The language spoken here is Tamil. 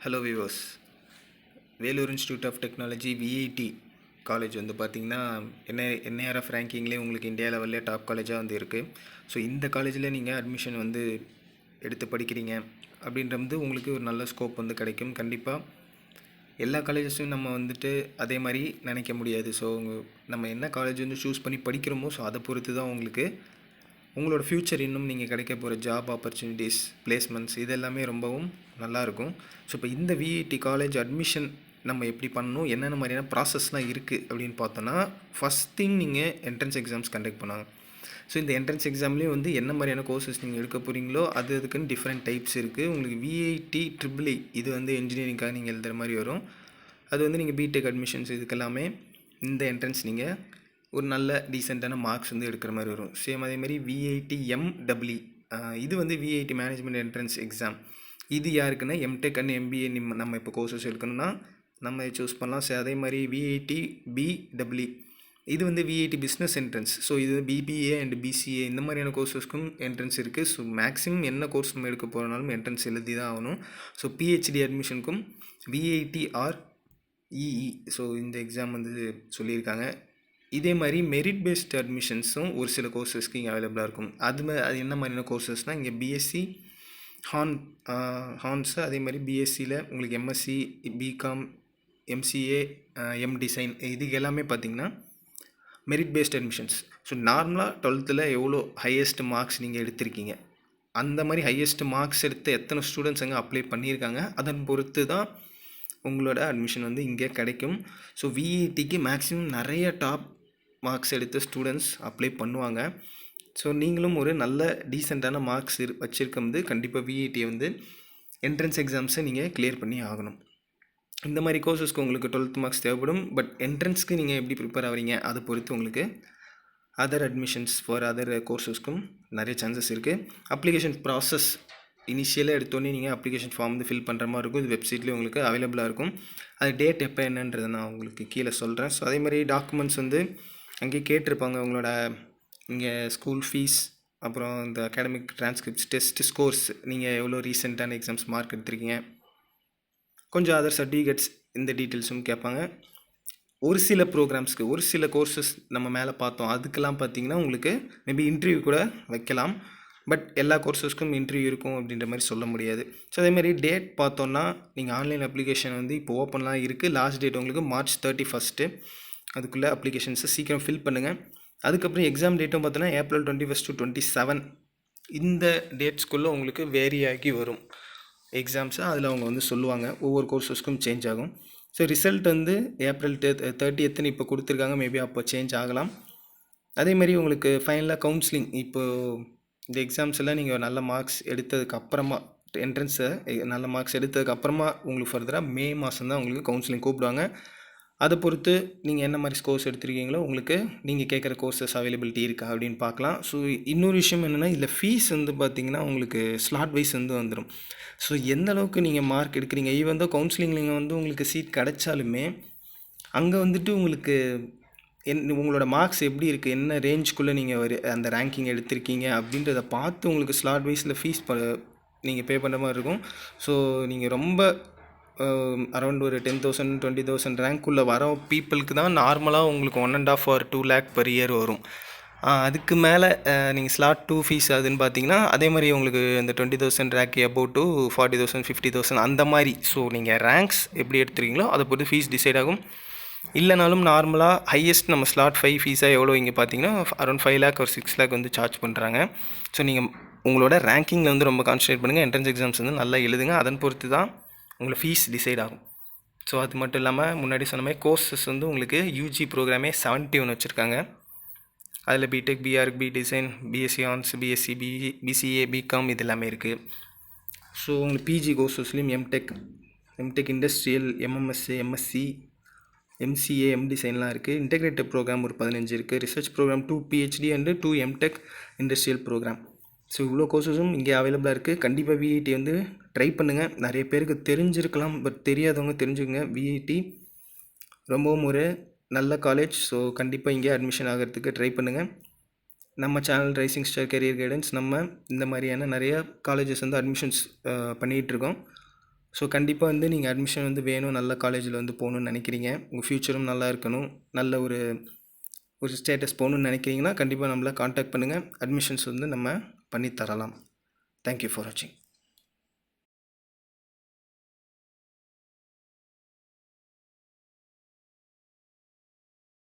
Hello viewers. Vellore institute of technology VIT college வந்து பார்த்திங்கன்னா என்ஐஆர்எஃப் ரேங்கிங்லேயே உங்களுக்கு இந்தியா லெவல்லே டாப் காலேஜாக வந்து இருக்குது. ஸோ இந்த காலேஜில் நீங்கள் அட்மிஷன் வந்து எடுத்து படிக்கிறீங்க அப்படின்றது உங்களுக்கு ஒரு நல்ல ஸ்கோப் வந்து கிடைக்கும். கண்டிப்பாக எல்லா காலேஜஸும் நம்ம வந்துட்டு அதே மாதிரி நினைக்க முடியாது. ஸோ நம்ம என்ன காலேஜ் வந்து சூஸ் பண்ணி படிக்கிறோமோ ஸோ அதை பொறுத்து தான் உங்களுக்கு உங்களோட ஃப்யூச்சர் இன்னும் நீங்கள் கிடைக்க போகிற ஜாப் ஆப்பர்ச்சுனிட்டிஸ், பிளேஸ்மெண்ட்ஸ் இதெல்லாமே ரொம்பவும் நல்லாயிருக்கும். ஸோ இப்போ இந்த விஐடி காலேஜ் அட்மிஷன் நம்ம எப்படி பண்ணணும், என்னென்ன மாதிரியான ப்ராசஸ்லாம் இருக்குது அப்படின்னு பார்த்தோன்னா, ஃபஸ்ட் திங் நீங்கள் என்ட்ரன்ஸ் எக்ஸாம்ஸ் கண்டக்ட் பண்ணாங்க. ஸோ இந்த என்ட்ரன்ஸ் எக்ஸாம்லேயும் வந்து என்ன மாதிரியான கோர்சஸ் நீங்கள் எடுக்க போகிறீங்களோ அதுக்குன்னு டிஃப்ரெண்ட் டைப்ஸ் இருக்குது. உங்களுக்கு விஐடி ட்ரிபிள்இ இது வந்து இன்ஜினியரிங்காக நீங்கள் எழுதுகிற மாதிரி வரும். அது வந்து நீங்கள் பிடெக் அட்மிஷன்ஸ் இதுக்கெல்லாமே இந்த என்ட்ரன்ஸ் நீங்கள் ஒரு நல்ல டீசெண்டான மார்க்ஸ் வந்து எடுக்கிற மாதிரி வரும். சேம் அதேமாதிரி விஐடி எம்டபிள்இ இது வந்து விஐடி மேனேஜ்மெண்ட் என்ட்ரன்ஸ் எக்ஸாம். இது யாருக்குன்னா எம்டெக் அண்ட் எம்பிஏ நம்ம இப்போ கோர்சஸ் எடுக்கணும்னா நம்ம சூஸ் பண்ணலாம். ஸோ அதே மாதிரி விஐடி பிடபிள்இ இது வந்து விஐடி பிஸ்னஸ் என்ட்ரன்ஸ். ஸோ இது பிபிஏ அண்ட் பிசிஏ இந்த மாதிரியான கோர்சஸ்க்கும் என்ட்ரன்ஸ் இருக்குது. ஸோ மேக்ஸிமம் என்ன கோர்ஸ் நம்ம எடுக்க போகிறனாலும் என்ட்ரன்ஸ் எழுதி தான் ஆகணும். ஸோ பிஹெச்டி அட்மிஷனுக்கும் விஐடி ஆர் இஇ ஸோ இந்த எக்ஸாம் வந்து சொல்லியிருக்காங்க. இதே மாதிரி மெரிட் பேஸ்ட் அட்மிஷன்ஸும் ஒரு சில கோர்சஸ்க்கு இங்கே அவைலபிளாக இருக்கும். அது என்ன மாதிரியான கோர்சஸ்னால் இங்கே பிஎஸ்சி ஹான்ஸு, அதே மாதிரி பிஎஸ்சியில் உங்களுக்கு MSc, BCom, MCA, M design இதுக்கு எல்லாமே பார்த்திங்கன்னா மெரிட் பேஸ்ட் அட்மிஷன்ஸ். ஸோ நார்மலாக 12th எவ்வளோ ஹையஸ்ட் மார்க்ஸ் நீங்கள் எடுத்திருக்கீங்க, அந்த மாதிரி ஹையஸ்ட் மார்க்ஸ் எடுத்து எத்தனை ஸ்டூடெண்ட்ஸ் அங்கே அப்ளை பண்ணியிருக்காங்க அதன் பொறுத்து தான் உங்களோட அட்மிஷன் வந்து இங்கே கிடைக்கும். ஸோ விஇடிக்கு மேக்ஸிமம் நிறைய டாப் மார்க்ஸ் எடுத்த ஸ்டூடெண்ட்ஸ் அப்ளை பண்ணுவாங்க. ஸோ நீங்களும் ஒரு நல்ல டீசெண்டான மார்க்ஸ் வச்சுருக்கும்போது கண்டிப்பாக விஇடியை வந்து என்ட்ரன்ஸ் எக்ஸாம்ஸை நீங்கள் கிளியர் பண்ணி ஆகணும். இந்த மாதிரி கோர்சஸ்க்கு உங்களுக்கு 12th மார்க்ஸ் தேவைப்படும். பட் என்ட்ரன்ஸ்க்கு நீங்கள் எப்படி ப்ரிப்பேர் ஆகிறீங்க அதை பொறுத்து உங்களுக்கு அதர் அட்மிஷன்ஸ் ஃபார் அதர் கோர்சஸ்க்கும் நிறைய சான்சஸ் இருக்குது. அப்ளிகேஷன் ப்ராசஸ் இனிஷியலாக எடுத்தோடனே நீங்கள் அப்ளிகேஷன் ஃபார்ம் வந்து ஃபில் பண்ணுற மாதிரி இருக்கும். இது வெப்சைட்லேயே உங்களுக்கு அவைலபிளாக இருக்கும். அது டேட் எப்போ என்னன்றதை நான் உங்களுக்கு கீழே சொல்கிறேன். ஸோ அதே மாதிரி டாக்குமெண்ட்ஸ் வந்து அங்கேயே கேட்டிருப்பாங்க. உங்களோட இங்கே ஸ்கூல் ஃபீஸ், அப்புறம் இந்த அகாடமிக் ட்ரான்ஸ்கிரிப்ட்ஸ், டெஸ்ட் ஸ்கோர்ஸ், நீங்கள் எவ்வளோ ரீசெண்டான எக்ஸாம்ஸ் மார்க் எடுத்திருக்கீங்க, கொஞ்சம் அதர் சர்டிஃபிகேட்ஸ் இந்த டீட்டெயில்ஸும் கேட்பாங்க. ஒரு சில ப்ரோக்ராம்ஸ்க்கு ஒரு சில கோர்சஸ் நம்ம மேலே பார்த்தோம் அதுக்கெல்லாம் பார்த்திங்கன்னா உங்களுக்கு மேபி இன்டர்வியூ கூட வைக்கலாம். பட் எல்லா கோர்சஸ்க்கும் இன்டர்வியூ இருக்கும் அப்படின்ற மாதிரி சொல்ல முடியாது. ஸோ அதேமாதிரி டேட் பார்த்தோன்னா நீங்கள் ஆன்லைன் அப்ளிகேஷன் வந்து இப்போ ஓப்பன்லாம் இருக்குது. லாஸ்ட் டேட் உங்களுக்கு March 31. அதுக்குள்ளே அப்ளிகேஷன்ஸை சீக்கிரம் ஃபில் பண்ணுங்கள். அதுக்கப்புறம் எக்ஸாம் டேட்டும் பார்த்தோன்னா April 21 to 27 இந்த டேட்ஸ்குள்ளே உங்களுக்கு வேரி ஆகி வரும் எக்ஸாம்ஸு. அதில் அவங்க வந்து சொல்லுவாங்க, ஒவ்வொரு கோர்சஸ்க்கும் சேஞ்ச் ஆகும். ஸோ ரிசல்ட் வந்து April 30 இப்போ கொடுத்துருக்காங்க. மேபி அப்போ சேஞ்ச் ஆகலாம். அதேமாதிரி உங்களுக்கு ஃபைனலாக கவுன்சிலிங், இப்போது இந்த எக்ஸாம்ஸ் எல்லாம் நீங்கள் நல்ல மார்க்ஸ் எடுத்ததுக்கப்புறமா என்ட்ரன்ஸை நல்ல மார்க்ஸ் எடுத்ததுக்கப்புறமா உங்களுக்கு ஃபர்தராக மே மாதம் தான் உங்களுக்கு கவுன்சிலிங் கூப்பிடுவாங்க. அதை பொறுத்து நீங்கள் என்ன மாதிரி கோர்ஸ் எடுத்துருக்கீங்களோ உங்களுக்கு நீங்கள் கேட்குற கோர்சஸ் அவைலபிலிட்டி இருக்கா அப்படின்னு பார்க்கலாம். ஸோ இன்னொரு விஷயம் என்னென்னா இதில் ஃபீஸ் வந்து பார்த்திங்கன்னா உங்களுக்கு ஸ்லாட் வைஸ் வந்து வந்துடும். ஸோ எந்த அளவுக்கு நீங்கள் மார்க் எடுக்கிறீங்க, ஈவன் தான் கவுன்சிலிங் நீங்கள் வந்து உங்களுக்கு சீட் கிடைச்சாலுமே அங்கே வந்துட்டு உங்களுக்கு உங்களோட மார்க்ஸ் எப்படி இருக்குது, என்ன ரேஞ்சுக்குள்ளே நீங்கள் அந்த ரேங்கிங் எடுத்திருக்கீங்க அப்படின்றத பார்த்து உங்களுக்கு ஸ்லாட் வைஸில் ஃபீஸ் நீங்கள் பே பண்ணுற மாதிரி இருக்கும். ஸோ நீங்கள் ரொம்ப அரௌண்ட் ஒரு 10,000 20,000 ரேங்க்குள்ளே வர பீப்புளுக்கு தான் நார்மலாக உங்களுக்கு 1.5 or 2 lakh per year வரும். அதுக்கு மேலே நீங்கள் ஸ்லாட் 2 ஃபீஸ் அதுன்னு பார்த்தீங்கன்னா அதே மாதிரி உங்களுக்கு இந்த 20,000 ரேங்க் அபோவ் டு 40,000 50,000 அந்த மாதிரி. ஸோ நீங்கள் ரேங்க்ஸ் எப்படி எடுத்துருக்கீங்களோ அதை பொறுத்து ஃபீஸ் டிசைட் ஆகும். இல்லைனாலும் நார்மலாக ஹையஸ்ட் நம்ம ஸ்லாட் 5 ஃபீஸாக எவ்வளோ இங்கே பார்த்தீங்கன்னா அரௌண்ட் 5 lakh or 6 lakh வந்து சார்ஜ் பண்ணுறாங்க. ஸோ நீங்கள் உங்களோட ரேங்கிங்கில் வந்து ரொம்ப கான்சன்ட்ரேட் பண்ணுங்கள். என்ட்ரன்ஸ் எக்ஸாம்ஸ் வந்து நல்லா எழுதுங்க. அதன் பொறுத்து தான் உங்களுக்கு ஃபீஸ் டிசைட் ஆகும். ஸோ அது மட்டும் இல்லாமல் முன்னாடி சொன்ன மாதிரி கோர்சஸ் வந்து உங்களுக்கு யூஜி ப்ரோக்ராமே 71 வச்சுருக்காங்க. அதில் BTech, BArch, B design, BSc hons, BSc, BCA, BCom இது எல்லாமே இருக்குது. ஸோ உங்களுக்கு பிஜி கோர்சஸ்லேயும் MTech industrial, MMSc, MSc, MCA, M டிசைன்லாம் இருக்குது. இன்டெகிரேட்டட் ப்ரோக்ராம் ஒரு 15 இருக்குது. Research programme 2 PhD and 2 MTech industrial programme. So இவ்வளோ கோர்சஸும் இங்கே அவைலபிளாக இருக்குது. கண்டிப்பாக விஐடி வந்து ட்ரை பண்ணுங்கள். நிறைய பேருக்கு தெரிஞ்சிருக்கலாம், பட் தெரியாதவங்க தெரிஞ்சுக்கங்க. விஐடி ரொம்பவும் ஒரு நல்ல காலேஜ். ஸோ கண்டிப்பாக இங்கே அட்மிஷன் ஆகிறதுக்கு ட்ரை பண்ணுங்கள். நம்ம channel rising star career guidance நம்ம இந்த மாதிரியான நிறைய காலேஜஸ் வந்து அட்மிஷன்ஸ் பண்ணிகிட்ருக்கோம். ஸோ கண்டிப்பாக வந்து நீங்கள் அட்மிஷன் வந்து வேணும், நல்ல காலேஜில் வந்து போகணுன்னு நினைக்கிறீங்க, உங்கள் ஃப்யூச்சரும் நல்லா இருக்கணும், நல்ல ஒரு ஸ்டேட்டஸ் போகணுன்னு நினைக்கிறீங்கன்னா கண்டிப்பாக நம்மளை காண்டாக்ட் பண்ணுங்கள். அட்மிஷன்ஸ் வந்து நம்ம பண்ணி தரலாம். தேங்க்யூ ஃபார் வாட்சிங்.